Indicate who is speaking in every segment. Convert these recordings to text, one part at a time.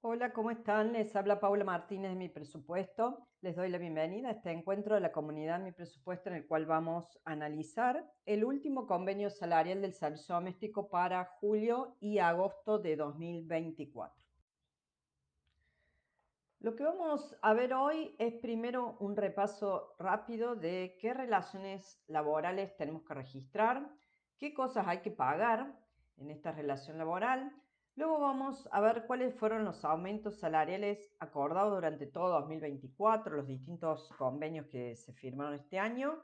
Speaker 1: Hola, ¿cómo están? Les habla Paula Martínez de Mi Presupuesto. Les doy la bienvenida a este encuentro de la comunidad Mi Presupuesto en el cual vamos a analizar el último convenio salarial del servicio doméstico para julio y agosto de 2024. Lo que vamos a ver hoy es primero un repaso rápido de qué relaciones laborales tenemos que registrar, qué cosas hay que pagar en esta relación laboral. Luego vamos a ver cuáles fueron los aumentos salariales acordados durante todo 2024, los distintos convenios que se firmaron este año.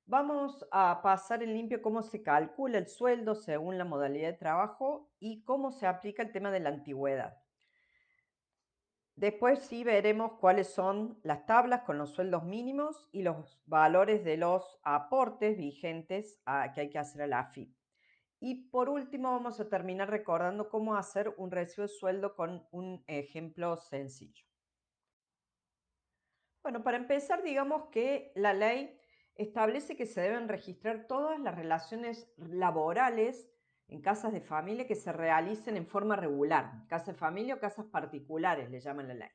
Speaker 1: Vamos a pasar en limpio cómo se calcula el sueldo según la modalidad de trabajo y cómo se aplica el tema de la antigüedad. Después sí veremos cuáles son las tablas con los sueldos mínimos y los valores de los aportes vigentes que hay que hacer a la AFIP. Y por último vamos a terminar recordando cómo hacer un recibo de sueldo con un ejemplo sencillo. Bueno, para empezar, digamos que la ley establece que se deben registrar todas las relaciones laborales en casas de familia que se realicen en forma regular, casas de familia o casas particulares, le llaman la ley.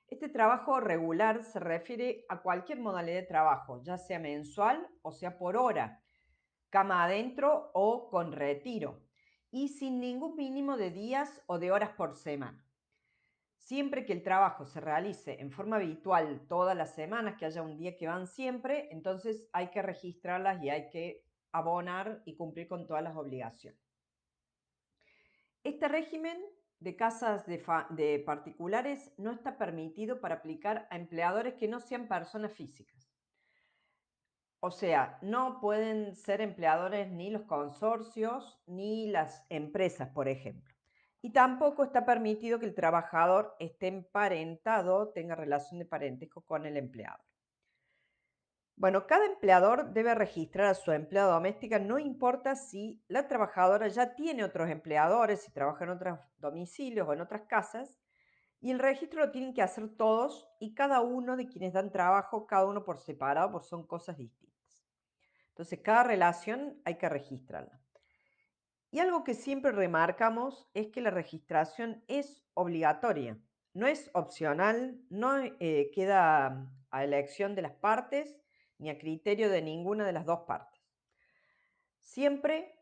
Speaker 1: Este trabajo regular se refiere a cualquier modalidad de trabajo, ya sea mensual o sea por hora, cama adentro o con retiro, y sin ningún mínimo de días o de horas por semana. Siempre que el trabajo se realice en forma habitual todas las semanas, que haya un día que van siempre, entonces hay que registrarlas y hay que abonar y cumplir con todas las obligaciones. Este régimen de casas de particulares no está permitido para aplicar a empleadores que no sean personas físicas. O sea, no pueden ser empleadores ni los consorcios ni las empresas, por ejemplo. Y tampoco está permitido que el trabajador esté emparentado, tenga relación de parentesco con el empleador. Bueno, cada empleador debe registrar a su empleada doméstica, no importa si la trabajadora ya tiene otros empleadores, si trabaja en otros domicilios o en otras casas, y el registro lo tienen que hacer todos y cada uno de quienes dan trabajo, cada uno por separado, porque son cosas distintas. Entonces, cada relación hay que registrarla. Y algo que siempre remarcamos es que la registración es obligatoria, no es opcional, no queda a elección de las partes ni a criterio de ninguna de las dos partes. Siempre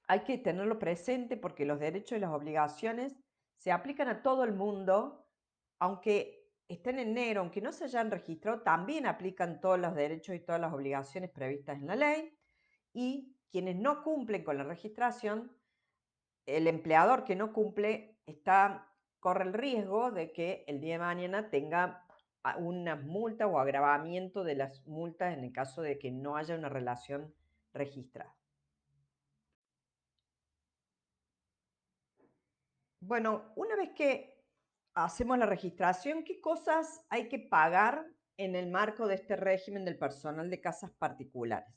Speaker 1: hay que tenerlo presente porque los derechos y las obligaciones se aplican a todo el mundo, aunque estén en negro, aunque no se hayan registrado, también aplican todos los derechos y todas las obligaciones previstas en la ley, y quienes no cumplen con la registración, el empleador que no cumple corre el riesgo de que el día de mañana tenga una multa o agravamiento de las multas en el caso de que no haya una relación registrada. Bueno, una vez que hacemos la registración, ¿qué cosas hay que pagar en el marco de este régimen del personal de casas particulares?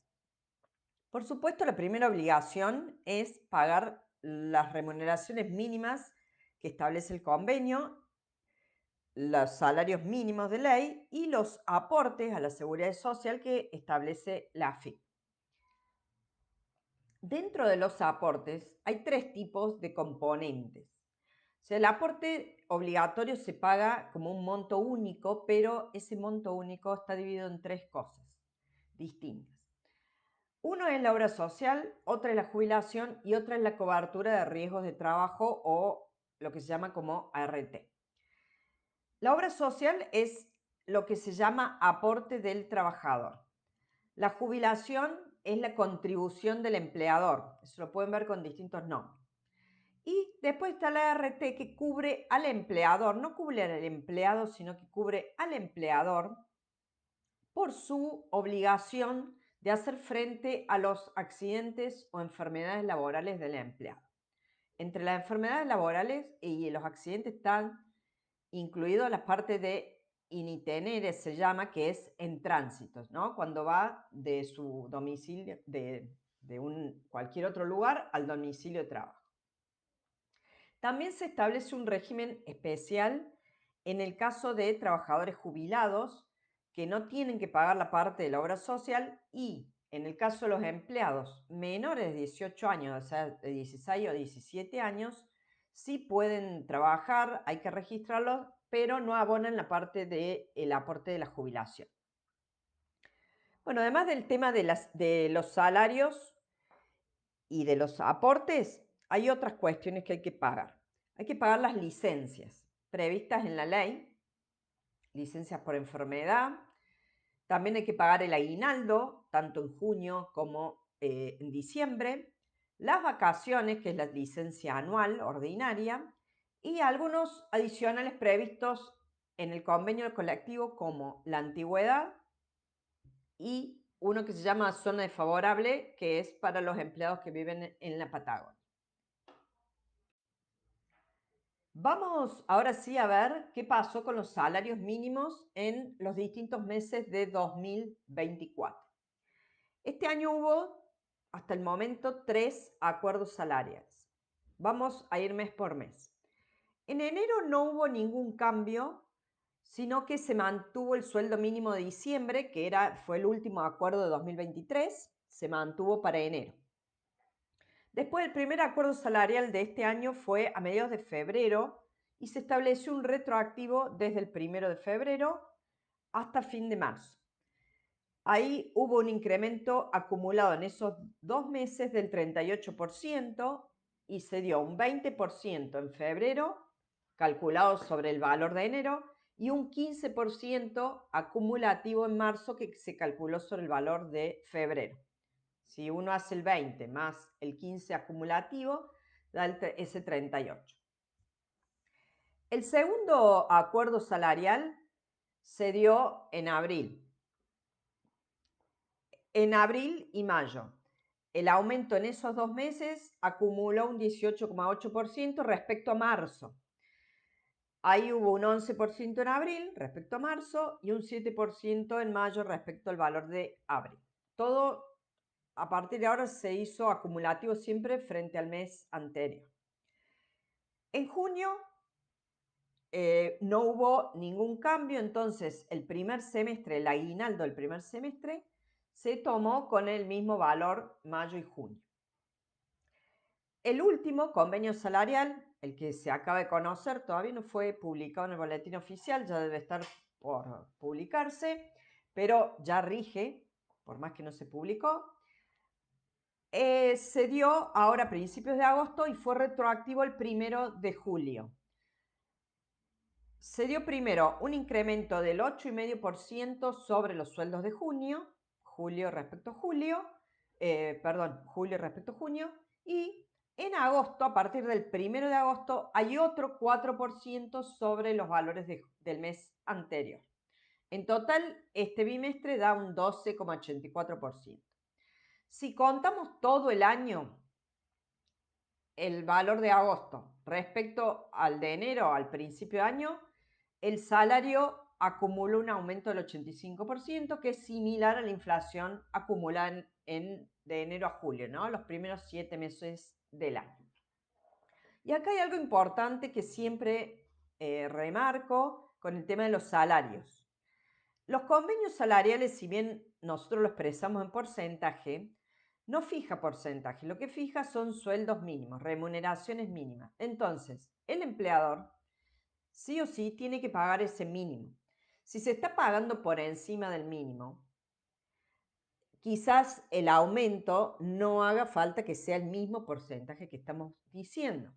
Speaker 1: Por supuesto, la primera obligación es pagar las remuneraciones mínimas que establece el convenio, los salarios mínimos de ley y los aportes a la seguridad social que establece la AFIP. Dentro de los aportes hay tres tipos de componentes. O sea, el aporte obligatorio se paga como un monto único, pero ese monto único está dividido en tres cosas distintas. Uno es la obra social, otra es la jubilación y otra es la cobertura de riesgos de trabajo o lo que se llama como ART. La obra social es lo que se llama aporte del trabajador. La jubilación es la contribución del empleador. Eso lo pueden ver con distintos nombres. Y después está la ART que cubre al empleador, no cubre al empleado, sino que cubre al empleador por su obligación de hacer frente a los accidentes o enfermedades laborales del empleado. Entre las enfermedades laborales y los accidentes están incluidas las partes de initenere, se llama, que es en tránsito, ¿no? Cuando va de su domicilio, de cualquier otro lugar al domicilio de trabajo. También se establece un régimen especial en el caso de trabajadores jubilados que no tienen que pagar la parte de la obra social, y en el caso de los empleados menores de 18 años, o sea, de 16 o 17 años, sí pueden trabajar, hay que registrarlos, pero no abonan la parte del aporte de la jubilación. Bueno, además del tema de los salarios y de los aportes, hay otras cuestiones que hay que pagar. Hay que pagar las licencias previstas en la ley, licencias por enfermedad. También hay que pagar el aguinaldo, tanto en junio como en diciembre, las vacaciones, que es la licencia anual ordinaria, y algunos adicionales previstos en el convenio colectivo, como la antigüedad y uno que se llama zona desfavorable, que es para los empleados que viven en la Patagonia. Vamos ahora sí a ver qué pasó con los salarios mínimos en los distintos meses de 2024. Este año hubo, hasta el momento, 3 acuerdos salariales. Vamos a ir mes por mes. En enero no hubo ningún cambio, sino que se mantuvo el sueldo mínimo de diciembre, que fue el último acuerdo de 2023, se mantuvo para enero. Después, el primer acuerdo salarial de este año fue a mediados de febrero y se estableció un retroactivo desde el 1 de febrero hasta fin de marzo. Ahí hubo un incremento acumulado en esos 2 meses del 38% y se dio un 20% en febrero, calculado sobre el valor de enero, y un 15% acumulativo en marzo, que se calculó sobre el valor de febrero. Si uno hace el 20 más el 15 acumulativo, da ese 38. El segundo acuerdo salarial se dio en abril. En abril y mayo, el aumento en esos 2 meses acumuló un 18,8% respecto a marzo. Ahí hubo un 11% en abril respecto a marzo y un 7% en mayo respecto al valor de abril. Todo a partir de ahora se hizo acumulativo siempre frente al mes anterior. En junio no hubo ningún cambio, entonces el primer semestre, el aguinaldo del primer semestre, se tomó con el mismo valor mayo y junio. El último convenio salarial, el que se acaba de conocer, todavía no fue publicado en el boletín oficial, ya debe estar por publicarse, pero ya rige, por más que no se publicó. Se dio ahora a principios de agosto y fue retroactivo el 1 de julio. Se dio primero un incremento del 8,5% sobre los sueldos de junio, julio respecto a junio, y en agosto, a partir del 1 de agosto, hay otro 4% sobre los valores del mes anterior. En total, este bimestre da un 12,84%. Si contamos todo el año, el valor de agosto respecto al de enero, al principio de año, el salario acumula un aumento del 85%, que es similar a la inflación acumulada de enero a julio, ¿no? Los primeros 7 meses del año. Y acá hay algo importante que siempre remarco con el tema de los salarios. Los convenios salariales, si bien nosotros lo expresamos en porcentaje, no fija porcentaje, lo que fija son sueldos mínimos, remuneraciones mínimas. Entonces, el empleador sí o sí tiene que pagar ese mínimo. Si se está pagando por encima del mínimo, quizás el aumento no haga falta que sea el mismo porcentaje que estamos diciendo.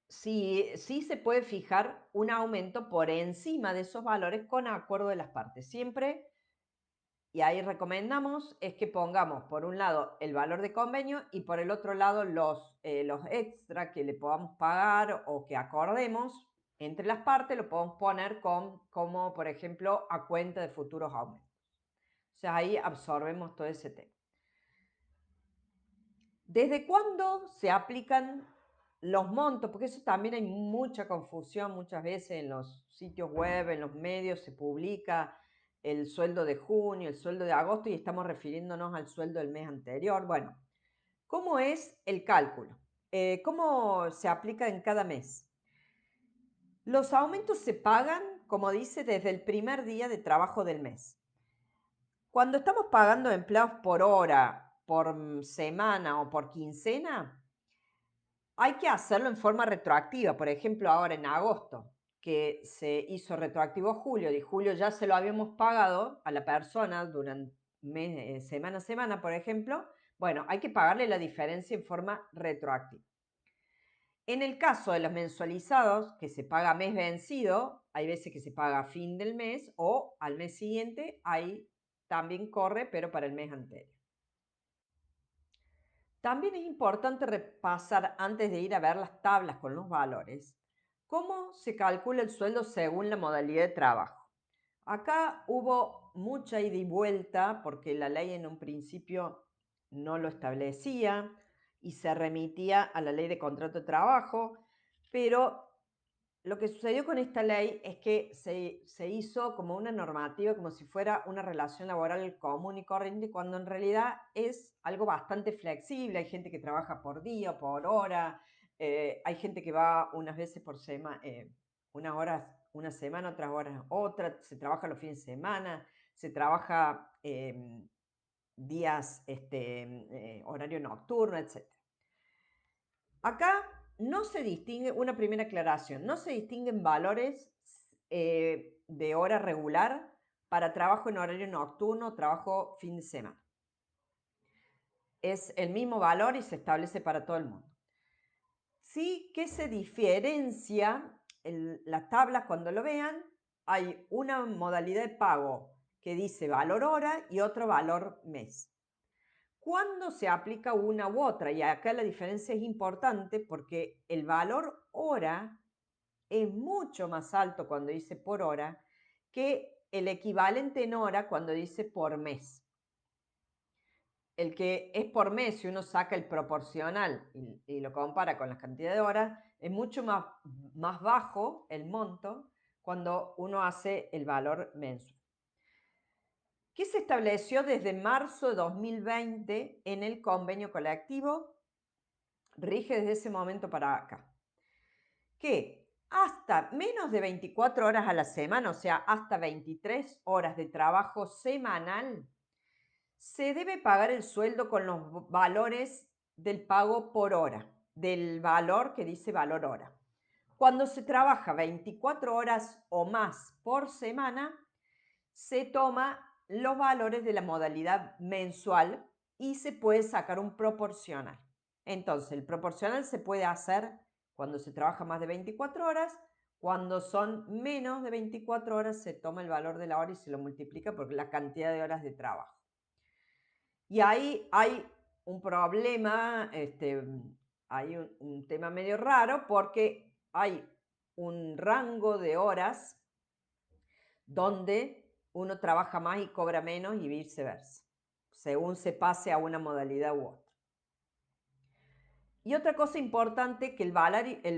Speaker 1: Sí, sí se puede fijar un aumento por encima de esos valores con acuerdo de las partes. Siempre, y ahí recomendamos, es que pongamos por un lado el valor de convenio y por el otro lado los extra que le podamos pagar o que acordemos entre las partes, lo podemos poner como, por ejemplo, a cuenta de futuros aumentos. O sea, ahí absorbemos todo ese tema. ¿Desde cuándo se aplican los montos? Porque eso también hay mucha confusión muchas veces en los sitios web, en los medios, se publica el sueldo de junio, el sueldo de agosto y estamos refiriéndonos al sueldo del mes anterior. Bueno, ¿cómo es el cálculo? ¿Cómo se aplica en cada mes? Los aumentos se pagan, como dice, desde el primer día de trabajo del mes. Cuando estamos pagando empleados por hora, por semana o por quincena, Hay que hacerlo en forma retroactiva, por ejemplo, ahora en agosto, que se hizo retroactivo julio, y julio ya se lo habíamos pagado a la persona durante semana a semana, por ejemplo, bueno, hay que pagarle la diferencia en forma retroactiva. En el caso de los mensualizados, que se paga mes vencido, hay veces que se paga a fin del mes o al mes siguiente, ahí también corre, pero para el mes anterior. También es importante repasar antes de ir a ver las tablas con los valores, cómo se calcula el sueldo según la modalidad de trabajo. Acá hubo mucha ida y vuelta porque la ley en un principio no lo establecía y se remitía a la ley de contrato de trabajo, pero lo que sucedió con esta ley es que se hizo como una normativa, como si fuera una relación laboral común y corriente, cuando en realidad es algo bastante flexible. Hay gente que trabaja por día, por hora, hay gente que va unas veces por semana, unas horas una semana, otras horas otra, se trabaja los fines de semana, se trabaja días, horario nocturno, etc. Acá no se distingue, una primera aclaración, no se distinguen valores de hora regular para trabajo en horario nocturno, trabajo fin de semana. Es el mismo valor y se establece para todo el mundo. Sí que se diferencia las tablas cuando lo vean, hay una modalidad de pago que dice valor hora y otro valor mes. ¿Cuándo se aplica una u otra? Y acá la diferencia es importante porque el valor hora es mucho más alto cuando dice por hora que el equivalente en hora cuando dice por mes. El que es por mes, si uno saca el proporcional y lo compara con la cantidad de horas, es mucho más bajo el monto cuando uno hace el valor mensual. ¿Qué se estableció desde marzo de 2020 en el convenio colectivo? Rige desde ese momento para acá. Que hasta menos de 24 horas a la semana, o sea, hasta 23 horas de trabajo semanal, se debe pagar el sueldo con los valores del pago por hora, del valor que dice valor hora. Cuando se trabaja 24 horas o más por semana, se toma los valores de la modalidad mensual y se puede sacar un proporcional. Entonces, el proporcional se puede hacer cuando se trabaja más de 24 horas, cuando son menos de 24 horas se toma el valor de la hora y se lo multiplica por la cantidad de horas de trabajo. Y ahí hay un problema, hay un tema medio raro porque hay un rango de horas donde uno trabaja más y cobra menos y viceversa, según se pase a una modalidad u otra. Y otra cosa importante, que el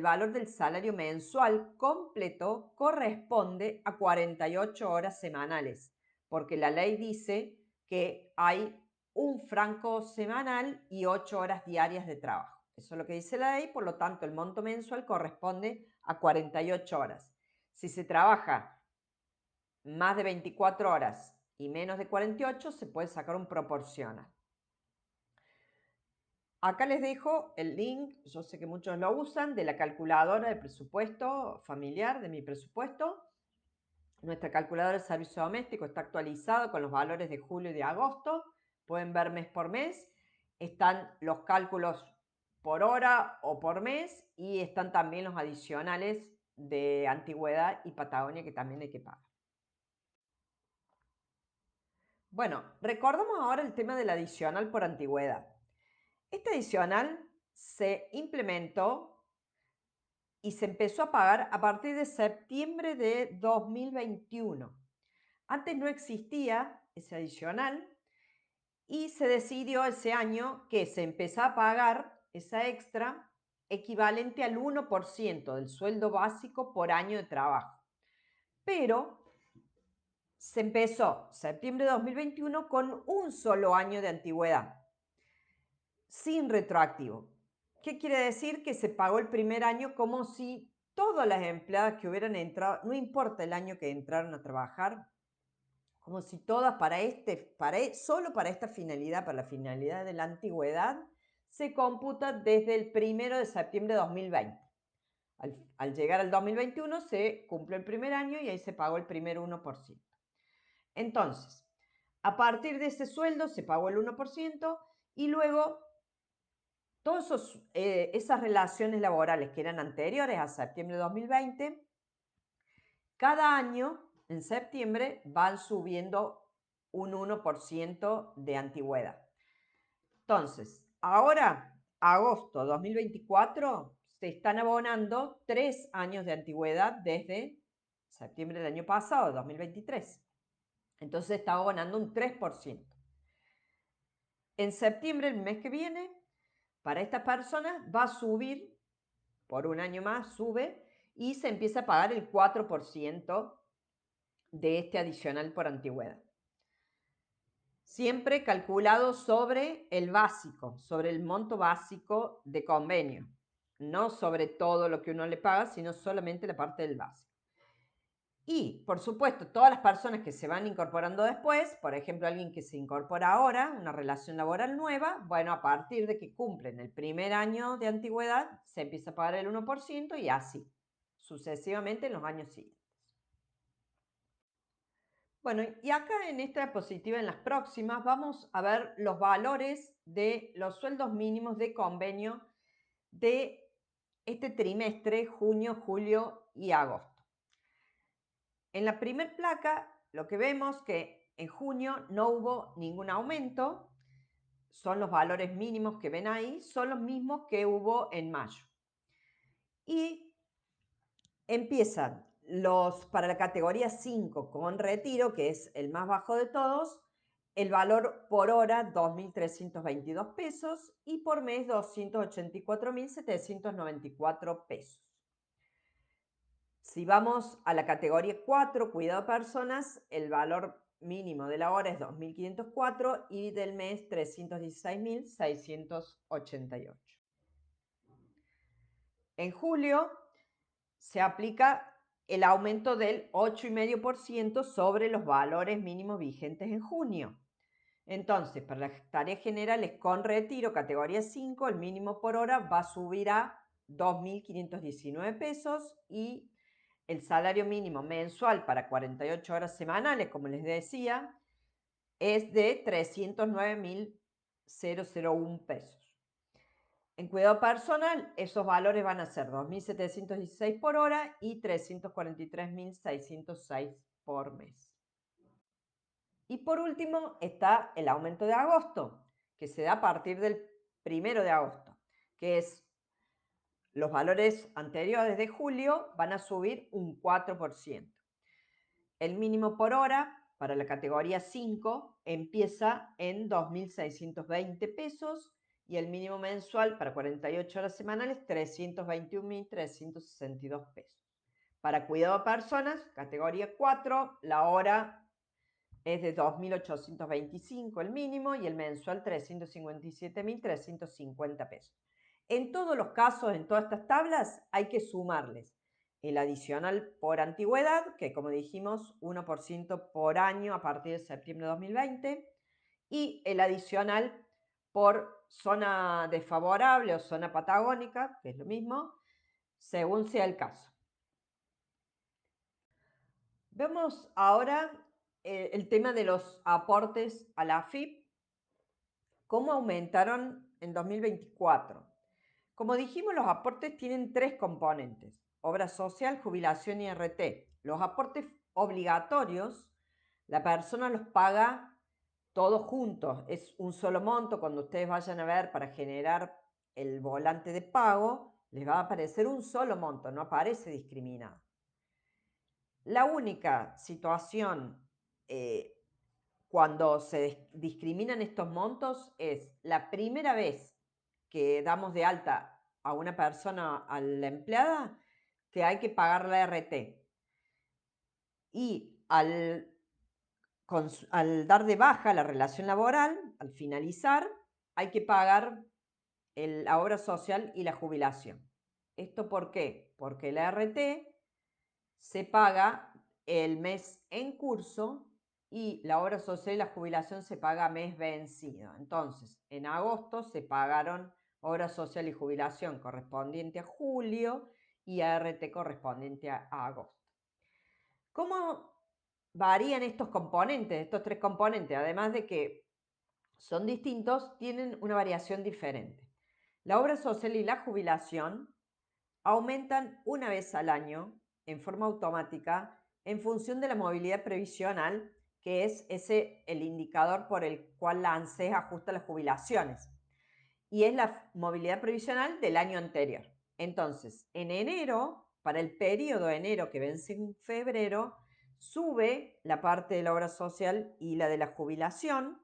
Speaker 1: valor del salario mensual completo corresponde a 48 horas semanales, porque la ley dice que hay un franco semanal y 8 horas diarias de trabajo. Eso es lo que dice la ley, por lo tanto el monto mensual corresponde a 48 horas. Si se trabaja más de 24 horas y menos de 48, se puede sacar un proporcional. Acá les dejo el link, yo sé que muchos lo usan, de la calculadora de presupuesto familiar, de mi presupuesto. Nuestra calculadora de servicio doméstico está actualizada con los valores de julio y de agosto. Pueden ver mes por mes. Están los cálculos por hora o por mes y están también los adicionales de antigüedad y Patagonia que también hay que pagar. Bueno, recordamos ahora el tema del adicional por antigüedad. Este adicional se implementó y se empezó a pagar a partir de septiembre de 2021. Antes no existía ese adicional y se decidió ese año que se empezó a pagar esa extra equivalente al 1% del sueldo básico por año de trabajo. Pero se empezó septiembre de 2021 con un solo año de antigüedad, sin retroactivo. ¿Qué quiere decir? Que se pagó el primer año como si todas las empleadas que hubieran entrado, no importa el año que entraron a trabajar, como si todas solo para esta finalidad, para la finalidad de la antigüedad, se computa desde el 1 de septiembre de 2020. Al llegar al 2021 se cumple el primer año y ahí se pagó el primer 1%. Entonces, a partir de ese sueldo se pagó el 1% y luego todas esas relaciones laborales que eran anteriores a septiembre de 2020, cada año en septiembre van subiendo un 1% de antigüedad. Entonces, ahora, agosto 2024, se están abonando 3 años de antigüedad desde septiembre del año pasado, 2023. Entonces está abonando un 3%. En septiembre, el mes que viene, para estas personas va a subir, por un año más sube, y se empieza a pagar el 4% de este adicional por antigüedad. Siempre calculado sobre el básico, sobre el monto básico de convenio, no sobre todo lo que uno le paga, sino solamente la parte del básico. Y, por supuesto, todas las personas que se van incorporando después, por ejemplo, alguien que se incorpora ahora, una relación laboral nueva, bueno, a partir de que cumplen el primer año de antigüedad, se empieza a pagar el 1% y así, sucesivamente en los años siguientes. Bueno, y acá en esta diapositiva, en las próximas, vamos a ver los valores de los sueldos mínimos de convenio de este trimestre, junio, julio y agosto. En la primer placa, lo que vemos que en junio no hubo ningún aumento, son los valores mínimos que ven ahí, son los mismos que hubo en mayo. Y empiezan para la categoría 5 con retiro, que es el más bajo de todos, el valor por hora 2.322 pesos y por mes 284.794 pesos. Si vamos a la categoría 4, cuidado de personas, el valor mínimo de la hora es 2.504 y del mes 316.688. En julio se aplica el aumento del 8,5% sobre los valores mínimos vigentes en junio. Entonces, para las tareas generales con retiro, categoría 5, el mínimo por hora va a subir a 2.519 pesos y el salario mínimo mensual para 48 horas semanales, como les decía, es de 309.001 pesos. En cuidado personal, esos valores van a ser 2.716 por hora y 343.606 por mes. Y por último está el aumento de agosto, que se da a partir del 1 de agosto, que es los valores anteriores de julio van a subir un 4%. El mínimo por hora para la categoría 5 empieza en 2.620 pesos y el mínimo mensual para 48 horas semanales 321.362 pesos. Para cuidado de personas, categoría 4, la hora es de 2.825 el mínimo y el mensual 357.350 pesos. En todos los casos, en todas estas tablas, hay que sumarles el adicional por antigüedad, que como dijimos, 1% por año a partir de septiembre de 2020, y el adicional por zona desfavorable o zona patagónica, que es lo mismo, según sea el caso. Vemos ahora el tema de los aportes a la AFIP, cómo aumentaron en 2024. Como dijimos, los aportes tienen 3 componentes: obra social, jubilación y RT. Los aportes obligatorios, la persona los paga todos juntos, es un solo monto. Cuando ustedes vayan a ver para generar el volante de pago, les va a aparecer un solo monto, no aparece discriminado. La única situación cuando se discriminan estos montos es la primera vez que damos de alta a una persona, a la empleada, que hay que pagar la RT. Y al dar de baja la relación laboral, al finalizar, hay que pagar la obra social y la jubilación. ¿Esto por qué? Porque la RT se paga el mes en curso y la obra social y la jubilación se paga mes vencido. Entonces, en agosto se pagaron obra social y jubilación correspondiente a julio y ART correspondiente a agosto. ¿Cómo varían estos componentes, estos tres componentes? Además de que son distintos, tienen una variación diferente. La obra social y la jubilación aumentan una vez al año en forma automática en función de la movilidad previsional, que es el indicador por el cual la ANSES ajusta las jubilaciones. Y es la movilidad previsional del año anterior. Entonces, en enero, para el periodo de enero que vence en febrero, sube la parte de la obra social y la de la jubilación.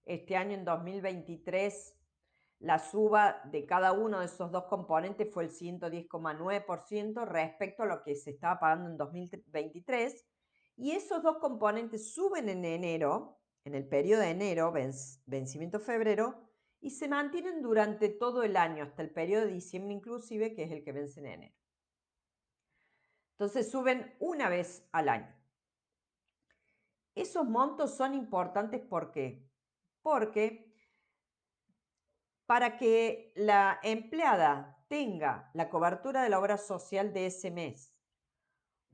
Speaker 1: Este año, en 2023, la suba de cada uno de esos dos componentes fue el 110,9% respecto a lo que se estaba pagando en 2023. Y esos dos componentes suben en enero, en el periodo de enero, vencimiento febrero, y se mantienen durante todo el año, hasta el periodo de diciembre inclusive, que es el que vence en enero. Entonces suben una vez al año. Esos montos son importantes, ¿por qué? Porque para que la empleada tenga la cobertura de la obra social de ese mes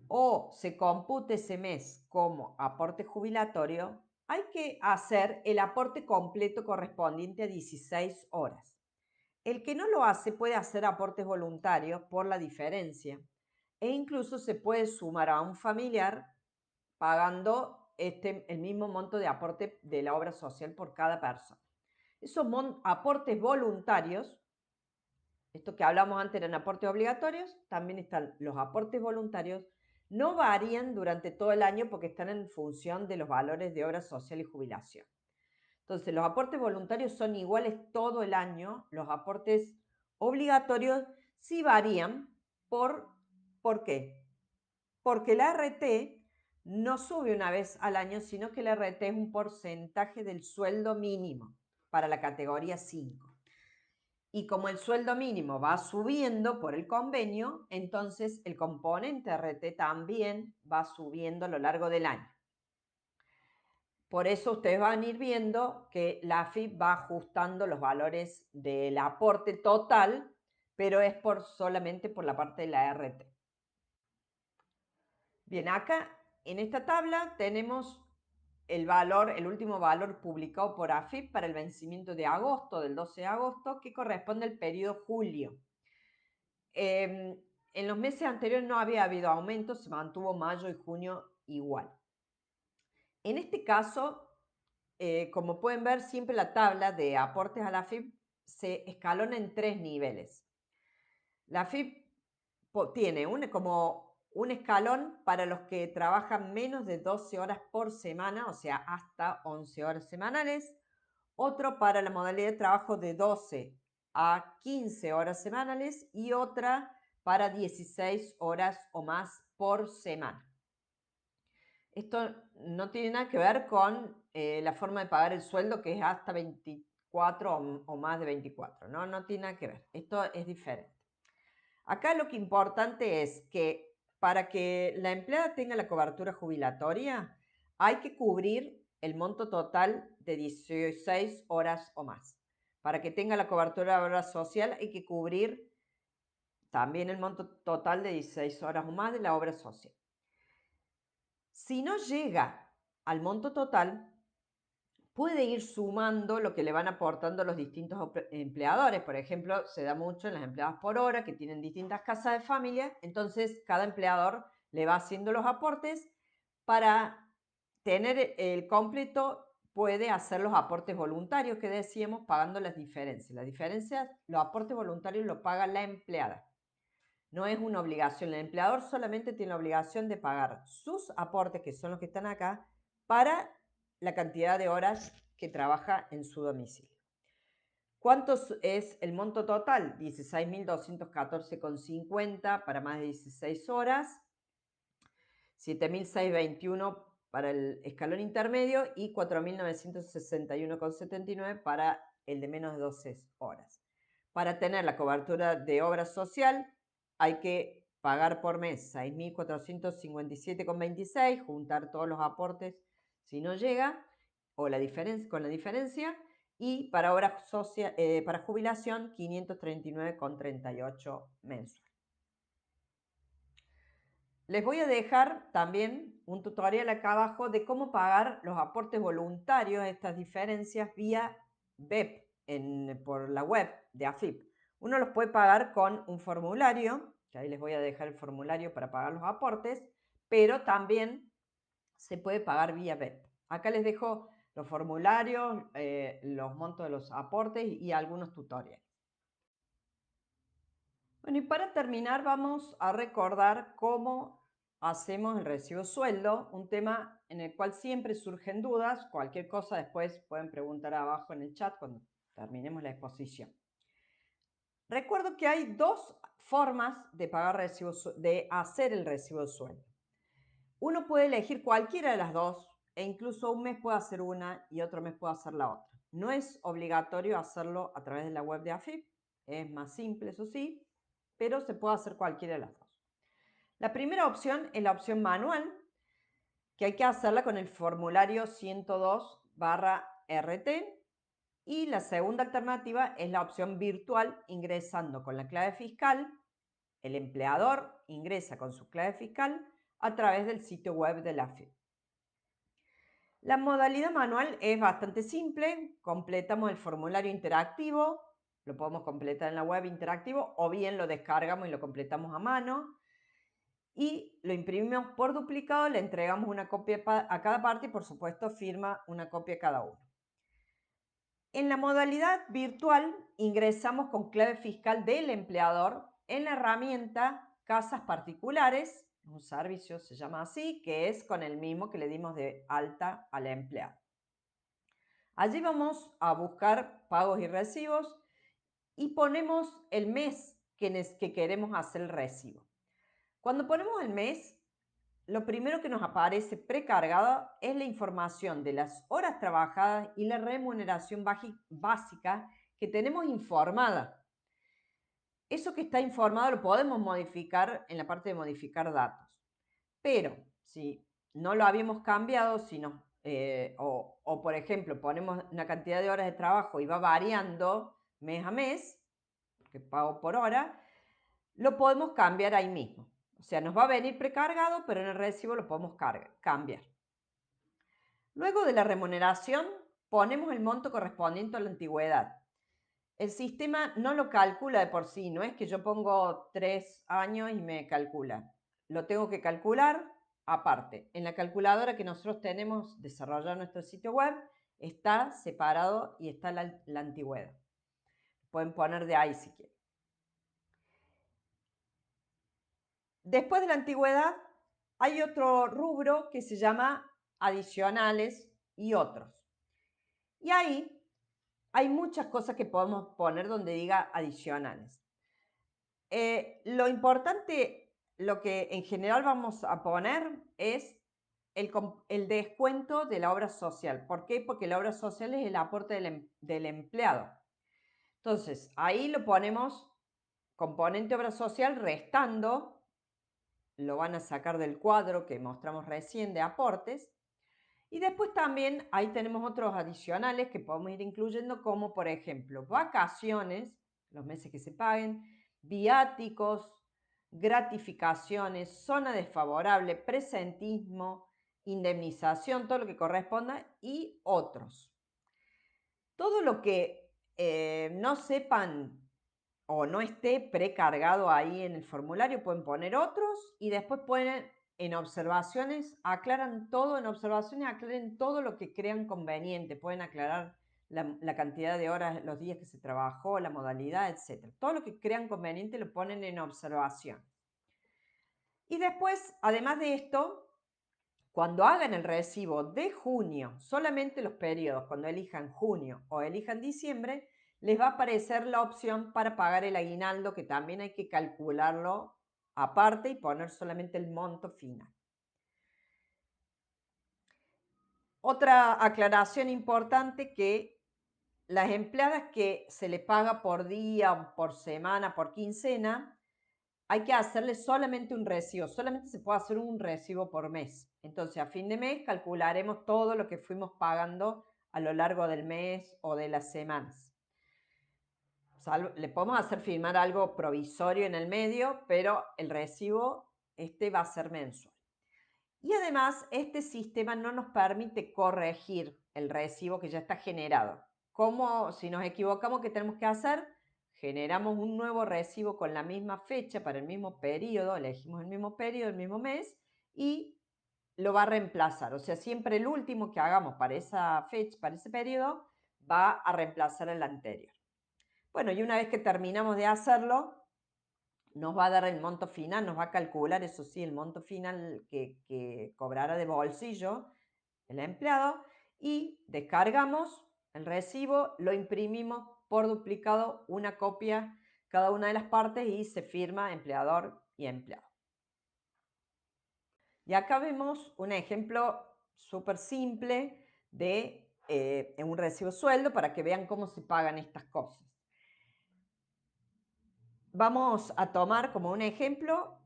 Speaker 1: o se compute ese mes como aporte jubilatorio, hay que hacer el aporte completo correspondiente a 16 horas. El que no lo hace puede hacer aportes voluntarios por la diferencia e incluso se puede sumar a un familiar pagando el mismo monto de aporte de la obra social por cada persona. Esos aportes voluntarios, esto que hablamos antes eran aportes obligatorios, también están los aportes voluntarios, no varían durante todo el año porque están en función de los valores de obra social y jubilación. Entonces, los aportes voluntarios son iguales todo el año, los aportes obligatorios sí varían. ¿Por qué? Porque la RT no sube una vez al año, sino que la RT es un porcentaje del sueldo mínimo para la categoría 5. Y como el sueldo mínimo va subiendo por el convenio, entonces el componente RT también va subiendo a lo largo del año. Por eso ustedes van a ir viendo que la AFIP va ajustando los valores del aporte total, pero es solamente por la parte de la RT. Bien, acá en esta tabla tenemos el último valor publicado por AFIP para el vencimiento de agosto, del 12 de agosto, que corresponde al periodo julio. En los meses anteriores no había habido aumento, se mantuvo mayo y junio igual. En este caso, como pueden ver, siempre la tabla de aportes a la AFIP se escalona en 3 niveles. La AFIP tiene como un escalón para los que trabajan menos de 12 horas por semana, o sea, hasta 11 horas semanales. Otro para la modalidad de trabajo de 12 a 15 horas semanales y otra para 16 horas o más por semana. Esto no tiene nada que ver con la forma de pagar el sueldo, que es hasta 24 o más de 24. No tiene nada que ver. Esto es diferente. Acá lo que importante es que para que la empleada tenga la cobertura jubilatoria, hay que cubrir el monto total de 16 horas o más. Para que tenga la cobertura de obra social, hay que cubrir también el monto total de 16 horas o más de la obra social. Si no llega al monto total, puede ir sumando lo que le van aportando los distintos empleadores. Por ejemplo, se da mucho en las empleadas por hora que tienen distintas casas de familia, entonces cada empleador le va haciendo los aportes. Para tener el completo puede hacer los aportes voluntarios que decíamos, pagando las diferencias. Las diferencias, los aportes voluntarios lo paga la empleada. No es una obligación. El empleador solamente tiene la obligación de pagar sus aportes, que son los que están acá, para la cantidad de horas que trabaja en su domicilio. ¿Cuánto es el monto total? 16.214,50 para más de 16 horas, 7.621 para el escalón intermedio y 4.961,79 para el de menos de 12 horas. Para tener la cobertura de obra social hay que pagar por mes 6.457,26, juntar todos los aportes si no llega, o con la diferencia, y para jubilación 539,38 mensual. Les voy a dejar también un tutorial acá abajo de cómo pagar los aportes voluntarios, estas diferencias vía web, por la web de AFIP. Uno los puede pagar con un formulario, que ahí les voy a dejar el formulario para pagar los aportes, pero también se puede pagar vía web. Acá les dejo los formularios, los montos de los aportes y algunos tutoriales. Bueno, y para terminar vamos a recordar cómo hacemos el recibo sueldo, un tema en el cual siempre surgen dudas. Cualquier cosa después pueden preguntar abajo en el chat cuando terminemos la exposición. Recuerdo que hay dos formas de de hacer el recibo de sueldo. Uno puede elegir cualquiera de las dos e incluso un mes puede hacer una y otro mes puede hacer la otra. No es obligatorio hacerlo a través de la web de AFIP, es más simple, eso sí, pero se puede hacer cualquiera de las dos. La primera opción es la opción manual, que hay que hacerla con el formulario 102/RT, y la segunda alternativa es la opción virtual, ingresando con la clave fiscal. El empleador ingresa con su clave fiscal a través del sitio web de la AFIP. La modalidad manual es bastante simple, completamos el formulario interactivo, lo podemos completar en la web interactivo o bien lo descargamos y lo completamos a mano y lo imprimimos por duplicado, le entregamos una copia a cada parte y por supuesto firma una copia cada uno. En la modalidad virtual ingresamos con clave fiscal del empleador en la herramienta Casas Particulares, un servicio se llama así, que es con el mismo que le dimos de alta al empleado. Allí vamos a buscar pagos y recibos y ponemos el mes que queremos hacer el recibo. Cuando ponemos el mes, lo primero que nos aparece precargado es la información de las horas trabajadas y la remuneración básica que tenemos informada. Eso que está informado lo podemos modificar en la parte de modificar datos. Pero si no lo habíamos cambiado, o por ejemplo ponemos una cantidad de horas de trabajo y va variando mes a mes, que pago por hora, lo podemos cambiar ahí mismo. O sea, nos va a venir precargado, pero en el recibo lo podemos cambiar. Luego de la remuneración, ponemos el monto correspondiente a la antigüedad. El sistema no lo calcula de por sí, no es que yo pongo 3 años y me calcula. Lo tengo que calcular aparte. En la calculadora que nosotros tenemos desarrollada en nuestro sitio web, está separado y está la antigüedad. Pueden poner de ahí si quieren. Después de la antigüedad, hay otro rubro que se llama adicionales y otros. Y ahí hay muchas cosas que podemos poner donde diga adicionales. Lo importante, lo que en general vamos a poner es el descuento de la obra social. ¿Por qué? Porque la obra social es el aporte del empleado. Entonces, ahí lo ponemos componente obra social restando, lo van a sacar del cuadro que mostramos recién de aportes. Y después también ahí tenemos otros adicionales que podemos ir incluyendo, como por ejemplo vacaciones, los meses que se paguen, viáticos, gratificaciones, zona desfavorable, presentismo, indemnización, todo lo que corresponda y otros. Todo lo que no sepan o no esté precargado ahí en el formulario, pueden poner otros y después pueden en observaciones, aclaren todo lo que crean conveniente. Pueden aclarar la cantidad de horas, los días que se trabajó, la modalidad, etc. Todo lo que crean conveniente lo ponen en observación. Y después, además de esto, cuando hagan el recibo de junio, solamente los periodos, cuando elijan junio o elijan diciembre, les va a aparecer la opción para pagar el aguinaldo, que también hay que calcularlo aparte y poner solamente el monto final. Otra aclaración importante, que las empleadas que se les paga por día, por semana, por quincena, hay que hacerle solamente un recibo, solamente se puede hacer un recibo por mes. Entonces, a fin de mes calcularemos todo lo que fuimos pagando a lo largo del mes o de las semanas. Le podemos hacer firmar algo provisorio en el medio, pero el recibo va a ser mensual. Y además, este sistema no nos permite corregir el recibo que ya está generado. ¿Cómo, si nos equivocamos, qué tenemos que hacer? Generamos un nuevo recibo con la misma fecha para el mismo periodo, elegimos el mismo periodo, el mismo mes, y lo va a reemplazar. O sea, siempre el último que hagamos para esa fecha, para ese periodo, va a reemplazar el anterior. Bueno, y una vez que terminamos de hacerlo, nos va a dar el monto final, nos va a calcular, eso sí, el monto final que cobrará de bolsillo el empleado y descargamos el recibo, lo imprimimos por duplicado, una copia cada una de las partes y se firma empleador y empleado. Y acá vemos un ejemplo súper simple de un recibo sueldo para que vean cómo se pagan estas cosas. Vamos a tomar como un ejemplo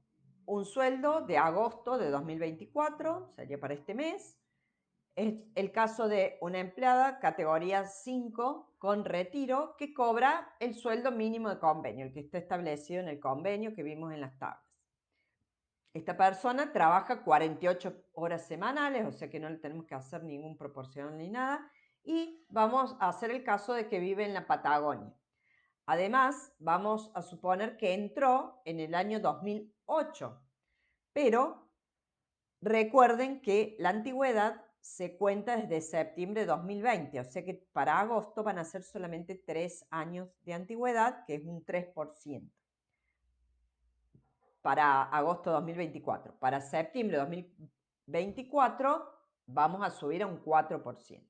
Speaker 1: un sueldo de agosto de 2024, sería para este mes. Es el caso de una empleada categoría 5 con retiro que cobra el sueldo mínimo de convenio, el que está establecido en el convenio que vimos en las tablas. Esta persona trabaja 48 horas semanales, o sea que no le tenemos que hacer ningún proporcional ni nada, y vamos a hacer el caso de que vive en la Patagonia. Además, vamos a suponer que entró en el año 2008, pero recuerden que la antigüedad se cuenta desde septiembre de 2020, o sea que para agosto van a ser solamente 3 años de antigüedad, que es un 3%. Para agosto de 2024. Para septiembre de 2024 vamos a subir a un 4%.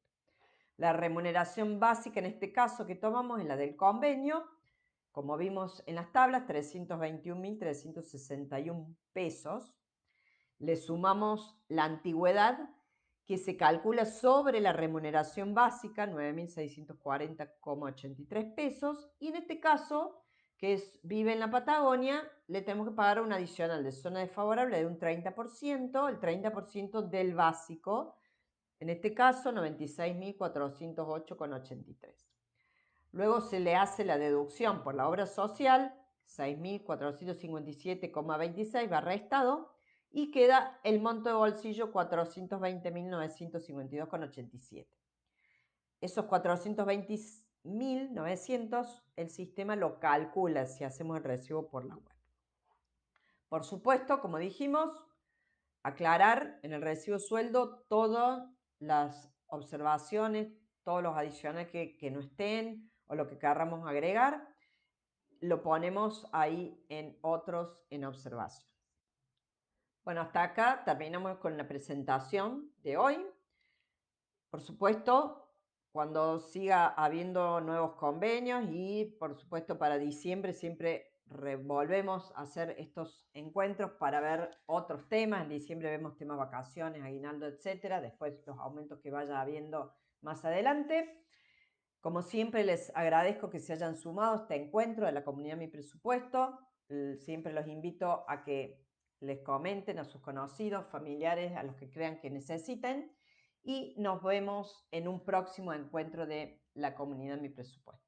Speaker 1: La remuneración básica en este caso que tomamos es la del convenio, como vimos en las tablas, 321.361 pesos. Le sumamos la antigüedad que se calcula sobre la remuneración básica, 9.640,83 pesos, y en este caso, vive en la Patagonia, le tenemos que pagar un adicional de zona desfavorable de un 30%, el 30% del básico, en este caso 96.408,83. Luego se le hace la deducción por la obra social, 6.457,26 va restado, y queda el monto de bolsillo 420.952,87. Esos 420.900 el sistema lo calcula si hacemos el recibo por la web. Por supuesto, como dijimos, aclarar en el recibo sueldo todas las observaciones, todos los adicionales que no estén o lo que queramos agregar, lo ponemos ahí en otros en observación. Bueno, hasta acá terminamos con la presentación de hoy. Por supuesto, cuando siga habiendo nuevos convenios y por supuesto para diciembre siempre volvemos a hacer estos encuentros para ver otros temas. En diciembre vemos temas vacaciones, aguinaldo, etcétera. Después los aumentos que vaya habiendo más adelante. Como siempre, les agradezco que se hayan sumado a este encuentro de la comunidad Mi Presupuesto. Siempre los invito a que les comenten a sus conocidos, familiares, a los que crean que necesiten. Y nos vemos en un próximo encuentro de la comunidad Mi Presupuesto.